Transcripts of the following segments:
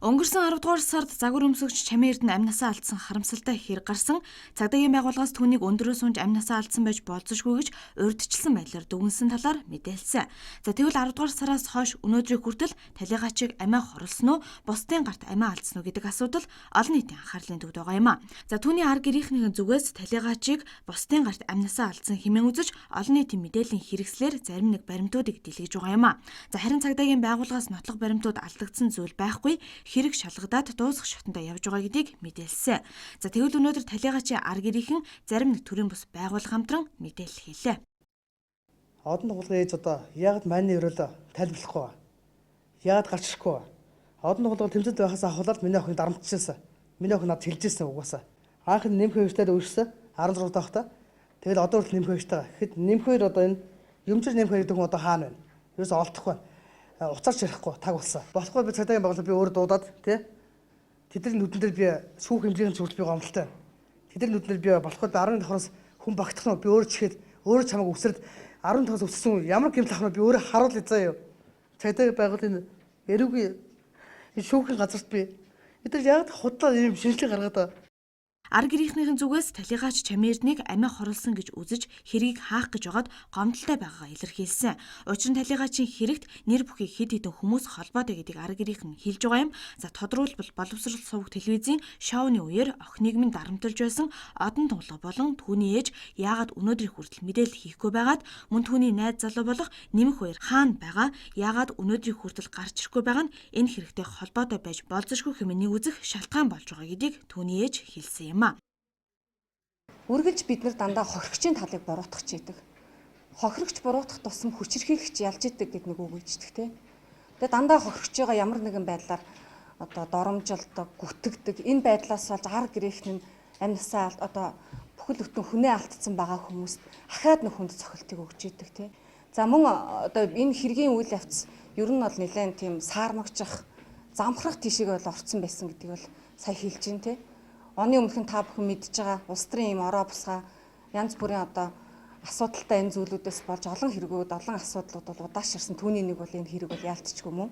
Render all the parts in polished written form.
Өнгөрсөн 10 дугаар сард загвар өмсөгч Чамын Эрдэнэ амнасаа алдсан харамсалтай хэрэг гарсан. Цагдаагийн байгууллагаас түүнийг өндөрөөс унж амнасаа алдсан байж болзошгүй гэж урьдчилсан байдлаар дүгнсэн талаар мэдээлсэн. За тэгвэл 10 дугаар сараас хойш өнөөдрийг хүртэл талигачийг амиа хорлсон уу, бусдын гарт амиа алдсан уу гэдэг асуудал олон нийтийн анхаарлын төвд байгаа юм а. За түүний ар гэрийнхнийхэн зүгээс талигачийг бусдын гарт амнасаа алдсан хэмээн үзэж олон нийтийн мэдээллийн хэрэгслэр зарим нэг баримтуудыг дэлгэж байгаа юм а. За харин цагдаагийн байгууллагаас нотлох баримтууд алдагдсан зүйл байхгүй, хэрэг шалгадаад дуусах шатанда явж байгаа гэдгийг мэдээлсэн. За тэгвэл өнөөдөр талигачийн ар гэрийнхэн зарим нэг төрлийн бус байгууллага хамтран мэдээлэл хийлээ. Одон дугуулгын ээж одоо яагаад майны өрөөлө тайлбарлахгүй вэ? Яагаад гарч ирэхгүй вэ? Одон дугуулгын тэмцэд байхаас ахуулаад миний охин дарамтчихсан. Миний охин надад хэлжсэн угаасаа. Анх нь нэмэх хөвчтэй үрсэн 16 таахта. Тэгэл одоо хүртэл нэмэх хөвчтэй. Гэхэд нэмэх хоёр одоо энэ юмчир нэмэх хоёр гэдэг хүн одоо хаана байна? Ерөөсө олдохгүй байна. Уцаарч ярихгүй таг болсон. Болохгүй би цагдаагийн байгууллага би өөрөө дуудаад тий. Тэдний нүдэн дээр би сүүх хэмжээний зүйлс би гомдолтой. Тэдний нүдэн дээр би болохгүй 10 давхраас хүн багтах нь би өөрөө чихээд өөрөө чамайг өсрөд 10 давхраас өссөн ямар гэмтэл ахна би өөрөө харуул заа юу. Цагдаагийн байгууллагын эрүүгийн шүүхийн газарт би эдгээр яг худлаа ийм шинжилгээ гаргаад Ар гэрийнхнийхэн зүгээс талигаач Чамын Эрдэнэийг амиа хорлсон гэж үзэж хэргийг хаах гэж байгаад гомдолтой байгаагаа илэрхийлсэн. Учир нь талигаачийн хэрэгт нэр бүхий хэд хэдэн хүмүүс холбоотой гэдгийг ар гэрийнх нь хэлж байгаа юм. За тодруулбал боловсрол сувг телевизийн шоуны үеэр охиныг минь дарамтлж байсан Одон Тунгалаг болон түүний ээж яагаад өнөөдрийг хүртэл мэдээлэл хийхгүй байгаад мөн түүний найз залуу болох нэмэх хоёр хаана байгаа, яагаад өнөөдрийг хүртэл гарч ирэхгүй байгаа нь энэ хэрэгтэй холбоотой байж болзошгүй хэмээн үзэх шалтгаан болж байгаа гэдгийг түүний ээж хэлсэн юм. Үргэлж бид нар дандаа хохирогчийн талыг буруутгах чийдэг. Хохирогч буруутгах тусам хүчирхийлэгч ялж идэг гэдэг нэг үг үйждэг те. Тэгээ дандаа хохирогч байгаа ямар нэгэн байдлаар одоо доромжилдог, гүтгдэг энэ байдлаас болж ар гэрийнх нь амьсаа одоо бүхэл бүтэн хүнээ алдсан байгаа хүмүүст ахаад нэг хүнд цохилтыг өгч идэг те. За мөн одоо энэ хэргийн үйл явц ер нь бол нэлээд тийм саармагчах, замхрах тишиг бол орцсон байсан гэдгийг бол сая хэлж гин те. Оны өмнөх нь та бүхэн мэдж байгаа улс төрийн ийм ороо бусгаа янз бүрийн одоо асуудалтай энэ зүйлүүдээс болж олон хэрэгүүд, олон асуудлууд бол удаашрсан. Түүний нэг бол энэ хэрэг бол яалтчгүй мөн.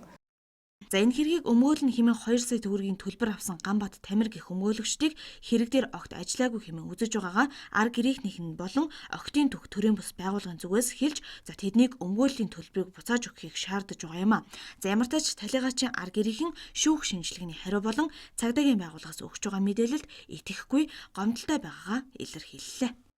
За энэ хэргийг өмөөлнө хэмээн 2 сая төгрөгийн төлбөр авсан Ганбат Тамир гэх өмөөлөгчдийг хэрэг дээр огт ажиллаагүй хэмээн үзэж байгаагаа ар гэрийнх нь болон охидын төх төрийн бус байгууллагын зүгээс хэлж за тэднийг өмгөөллийн төлбөрийг буцааж өгөхийг шаардаж байгаа юм а. За ямар ч тач талигаачийн ар гэрийнхэн шүүх шинжилгээний хариу болон цагдаагийн байгууллагаас өгч байгаа мэдээлэлд итгэхгүй гомдолтой байгаагаа илэрхийллээ.